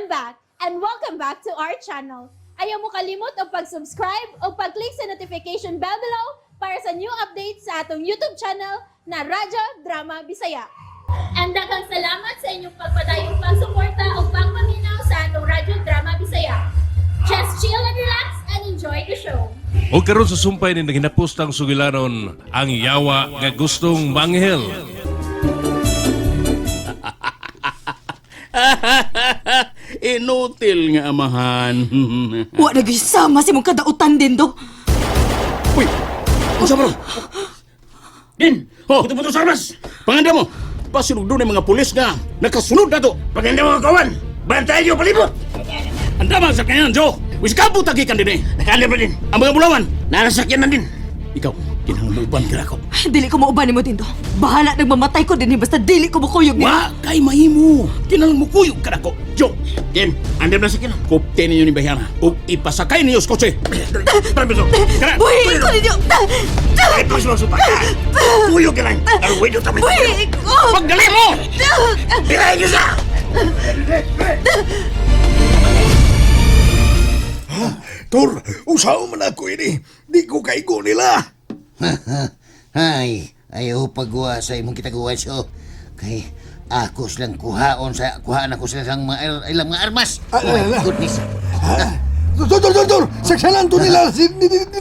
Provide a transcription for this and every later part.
back and welcome back to our channel. Ayaw mo kalimot o pag-subscribe o pag-click sa notification bell below para sa new updates sa atong YouTube channel na Radyo Drama Bisaya. And daghang salamat sa inyong pagpadayong pagsuporta o pagpaminaw sa atong Radyo Drama Bisaya. Just chill and relax and enjoy the show. O karon sa sumpay ni naginapostang sugilanon ang yawa nga gustong manghel. Inutil nga amahan. Wa na gisama si mong kadautan din do. Uy! Unsa mo? Din! Oh, puto-puto sa armas! Panganda mo! Pasilog doon ang mga pulis nga nakasunod na to! Paganda mga kawan! Bantayan niyo palibot! Anda man sa kanyan, Joe! Wiskapo tagikan din eh! Nakali pa din! Ang mga bulawan! Narasakyan na din! Ikaw, kinahanglupan ka ako. Dili ko mauban mo din do. Bahala nagmamatay ko din basta dili ko mukuyog ni. Wa kay mahimo! Kinahang mukuyog ka ako. Joe! Ken, andam na sakyan! Kupte ninyo ni Bayana o ipasakay ninyo sa kotse! Permiso! Kara! Buhi ko ninyo. Ay, pagsusupa ka! Puyo ka lang! Arway nyo tabi! Buhi ko. Pagdali mo! Pirahin nyo sa! Tor, usaw man ako ini. Di ko kaigo nila. Ay, ayaw pagwa sa imong kitagawa so. Kay ako silang kuhaan ako sila sang mga ilang mga armas. Oh my goodness. Tor. Saksalan to nila si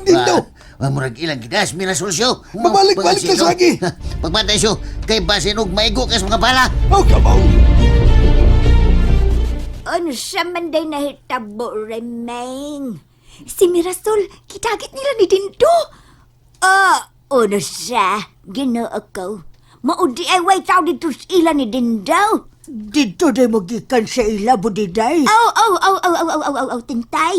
Dindo. Murag ilang kidas, mira solusyo. Babalik-balik ka sa lagi. Pagmatay so, kay basin og maigo kas mga bala. Oh, come on. Ano siya man day nahitabo, Remeng? Si Mirasol, kitagit nila ni Dindo. Ano siya? Ginoo ko. Maudi ay way tao dito sa ila ni Dindo. Dito day mo gikan sa ila budiday. Tintay.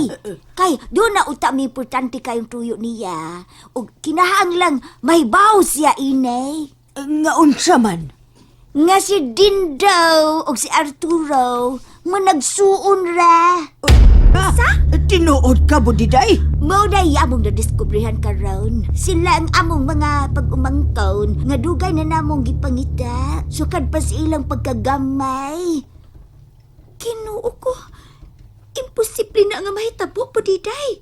Kay, doon na utami importante kayong tuyo niya. O kinahanglang mahibaw siya, inay. Nga unsa man. Nga si Dindo o si Arturo, managsuon ra. Sa? Tinuod ka budiday. Mao day among nadiskubrihan karon. Sila ang among mga pag-umangkaon nga dugay na namong gipangita. Sukad pa sa ilang pagkagamay. Kinuo ko. Imposible na nga mahitabo po diday.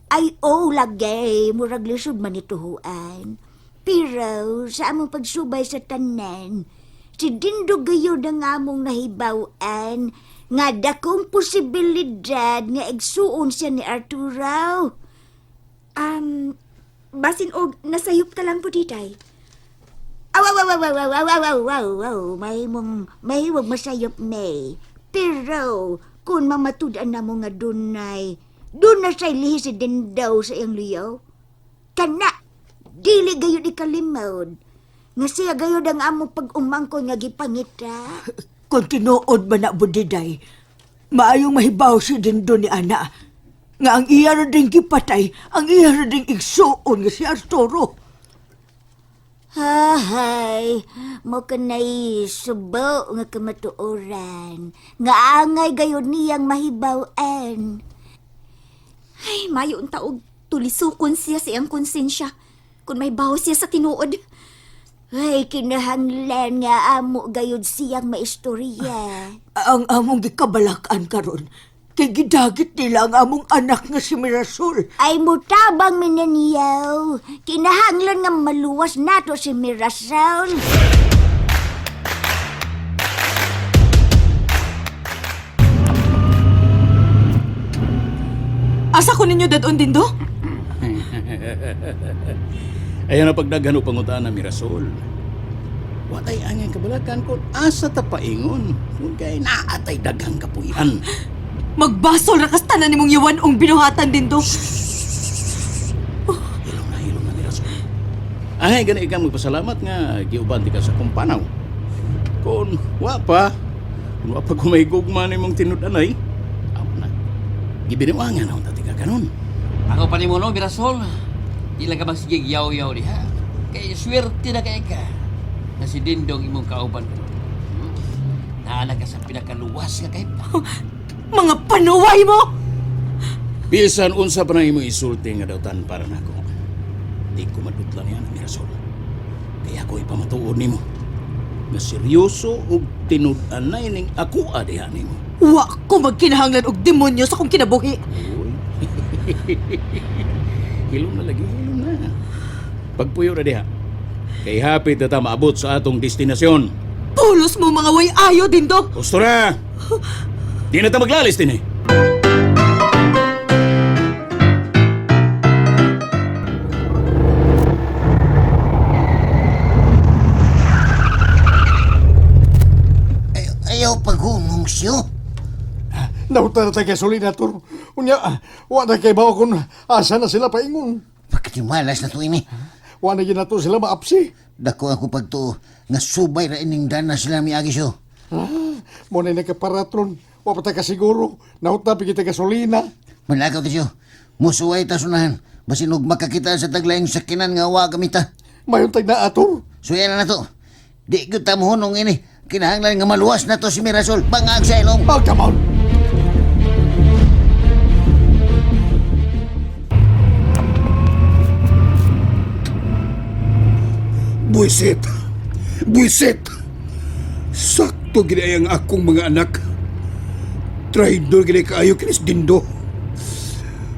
Ay lagay murag lisod man ituhuan. Pero sa among pagsubay sa tanan, si Dindo gayod ang among nahibawan nga dakong posibilidad nga igsuon siya ni Arturo. Basin og nasayop ka lang po ditay. Mahimong masayop, May. Pero kung mamatudan na mo nga dunay, doon na siya lihi si Dindo sa iyang liyaw. Kana, dili gayod ikalimod. Nga siya gayod ang among pag-umangko nga gipangita. Kung tinuod ba na budiday, maayong mahibaw si Dindo ni Ana. Nga ang iya ra ding gipatay, ang iya ra ding igsuon nga si Arturo. Hay, mo kanay subo nga kamatuoran. Nga angay gayod niyang mahibawan. Ay, mayo ang taog. Tulisukon siya sa iyang konsensya. Kung may baho siya sa tinuod. Ay, kinahanglan nga amo gayod siyang maistorya. Ang among gikabalakan karon, kay gidagit nila ang among anak nga si Mirasol. Ay mutabang minaniyaw. Kinahanglan nga maluwas nato si Mirasol. Asa ko ninyo dadon Dindo? Ayan na pagdaghan o pangutaan na Mirasol. Watay angin kabalakan ko asa tapaingon. Kung kay naatay daghang kapuyan. Magbasol ra kas tanan nimong yawanong binuhatan Dindo. Hilong na Mirasol. Ay, gani ikaw magpasalamat nga giuban ti ka sa kumpanaw. Kung wa pa kumaygugma ni mong tinud-anay, aw na. Gibiniwangan na unta ti ka kanon. Ako pa ni mo no, Mirasol. Ila ka magsigig yaw-yaw diha. Kay swerte na kay ka. Na si Dindong imong kauban ko. Naala ka sa pinakaluwas nga kay Mga panuway mo! Bisan unsa pa na imong isulti nga dawtan para nako. Di ko madutlan yan, Mirasol. Kaya ako ipamatuod nimo. Nga seryoso ug tinud-anay ning ako adiha nimo. Wa ko magkinahanglan og demonyo sa kong kinabuhi. Hilom na lagi, hilom na. Pagpuyo na diha. Kay hapit na ta maabot sa atong destinasyon. Pulos mo mga way ayo dindo. Gusto na! Di na ta maglalis din eh. Ayaw paghunong siyo. Nauta na tayo gasolina, Tor. Unya, wa na kay bawa kung asa na sila paingon. Bakit yung malas na to ini? Wa na ginato sila maapsi. Dako ako pagto nga subay ra ining dana sila miagi siyo. Mo na nakaparatron. Wa pa tayo kasiguro. Nauta pa kita gasolina. Malakaw ta siyo. Musuway ta sunahan. Basin og makakita sa taglayong sakinan nga wa kamita. Mayon tag na, Tor. Suya na to. Di ko tamuhunong ini. Kinahanglan nga maluwas na to si Mirasol. Bangag sa ilong. Oh, come on. Buisit! Buisit! Sakto gina ang akong mga anak. Traidor gina kaayo kinis Dindo.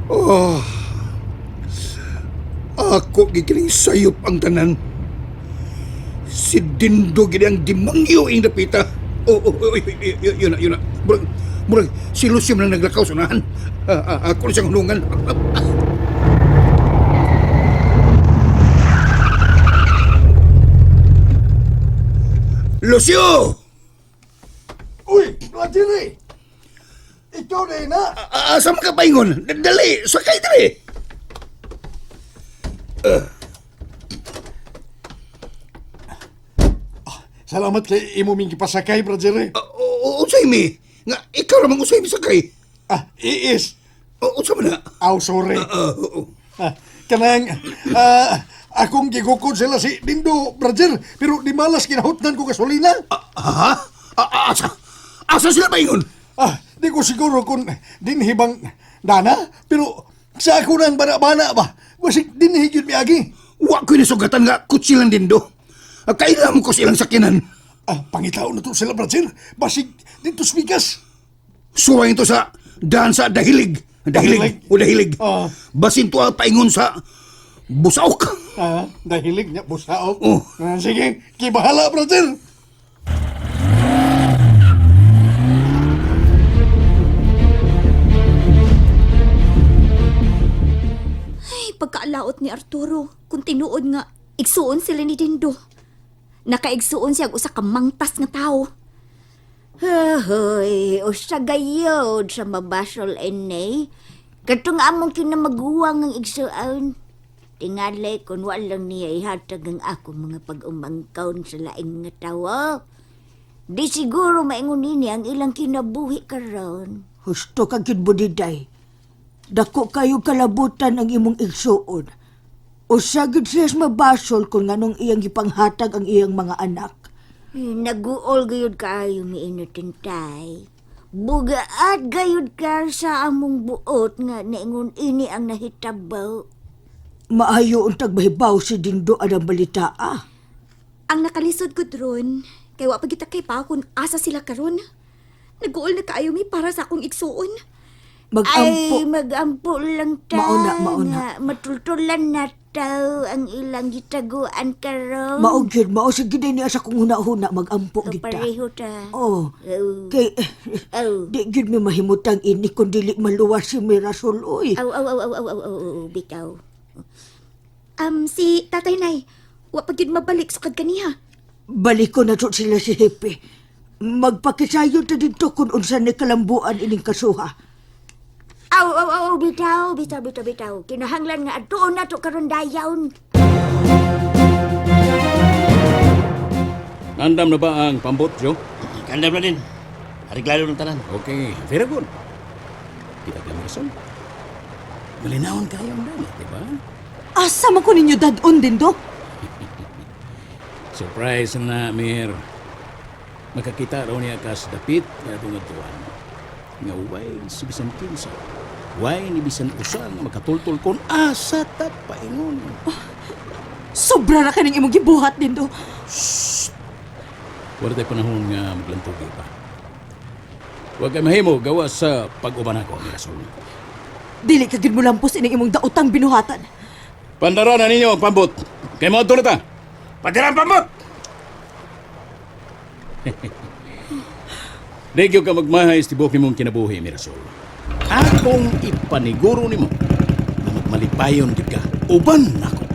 Oh, ako gigiling sayop ang tanan. Si Dindo gina ang dimangyo ing napita. Yun na. Murag, si Lucio man ang naglakaw sunahan. Ako na siyang hunungan. Lucio! Uy, Latiri! Ikaw na na! Asa ka paingon? Dali, sakay dali! Salamat kay imo ming pasakay, brother. Usay mi. Nga, ikaw namang usay mi sakay. Iis. Usa man na? Sorry. Kanang, akong gigukod sila si Dindo, brother. Pero di malas kinahutnan ko gasolina. Asa sila ba yun? Di ko siguro kung dinhibang dana. Pero sa ako nang bana-bana ba? Basig dinhig yun miagi. Wa ko nisugatan nga kutsilang Dindo. Kailangan ko silang sakinan. Pangitaw na to sila, brother. Basig dito smigas. Suwang ito sa daan sa dahilig. Dahilig. Basin to ang paingon sa busaok. Dahilig niya, busaok. Sige, kibahala, brother. Ay, pagkaalaot ni Arturo, kung tinuod nga, igsuon sila ni Dindo. Nakaigsuon siya usa ka mangtas nga tao. Hoy, o siya gayod sa mabasol ene. Katong among kinamaguwang ang igsuon. Tingali kung walang niya ihatag ang ako mga pag-umangkaon sa laing nga tawo. Di siguro maingon nini ang ilang kinabuhi karon. Husto ka gid budiday. Dako kayo kalabutan ang imong igsuon. O sagid siya mabasol kung nganong iyang gipanghatag ang iyang mga anak. Naguol gayud kayo miinutintay. Bugaat gayud ka sa among buot nga naingon ini ang nahitabaw. Maayo untag mahibaw si Dindo ang balita. Ang nakalisod ko dron, kay wa pa kita kay pa kung asa sila karon. Naguol na kaayo mi para sa akong igsuon. Magampo lang ta. Mauna. Nga matultulan na taw ang ilang gitaguan karon. Maugid, sige din niya sa kung huna-huna magampo kita. Pareho ta. Kay di gid mi mahimutang ini kung dili maluwas si Mirasol, oy. Bitaw. Si Tatay Nay, wa pa gyud mabalik sukad kaniha. Balik ko na to sila si Hepe. Magpakisayo ta dito kung unsa ni kalambuan ining kasuha. Bitaw. Kinahanglan nga adtoon na to karon dayawn. Nandam na ba ang pambot, Joe? Kandam na din. Ariglalo ng tanan. Okay, very good. Kita ka Mirasol. Malinawon kayo ang dami, di ba? Asa man ko ninyo dadon Dindo? Surprise na, Mir. Makakita raw niya ka sa dapit nga itong atuan. Nga way si bisan kinsa. Way ni bisan usa nga makatultol kon asa ta paingon. Sobra ra kaning imong gibuhat Dindo. Wala tayo panahon nga maglantugi pa. Huwag kay mahimo gawa sa pag-uban ako, Mirasol. Dili ka gid mo lampos ining imong daotang binuhatan. Pandara na ninyo ang pambot. Kay mo na ta. Padiran pamot! Degyo ka magmahay sa tibok nimong kinabuhi, Mirasol. Akong ipaniguro nimo na magmalipayon gid ka. Uban nako.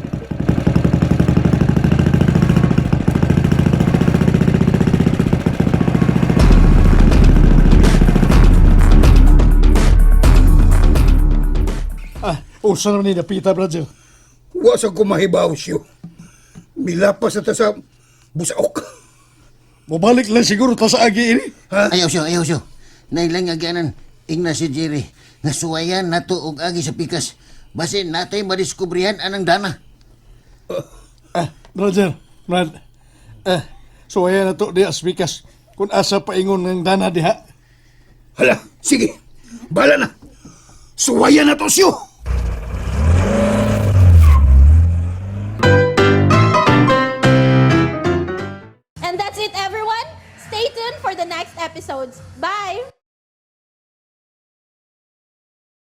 Unsa naman ni napita, brother? Wa sa kumahibaw siyo. Milapas na ta sa busaok. Mabalik lang siguro ta sa agi ini. Ayaw siyo. Nailang agyanan, ingna si Jerry. Nasuwayan nato og agi sa pikas. Basin natay madiskubrihan anang dana. Brother, Brad. So ayan na to di aspikas. Kung asa paingon ng dana diha. Hala, sige. Bala na. Suwayan na to siyo. And that's it, everyone. Stay tuned for the next episodes. Bye!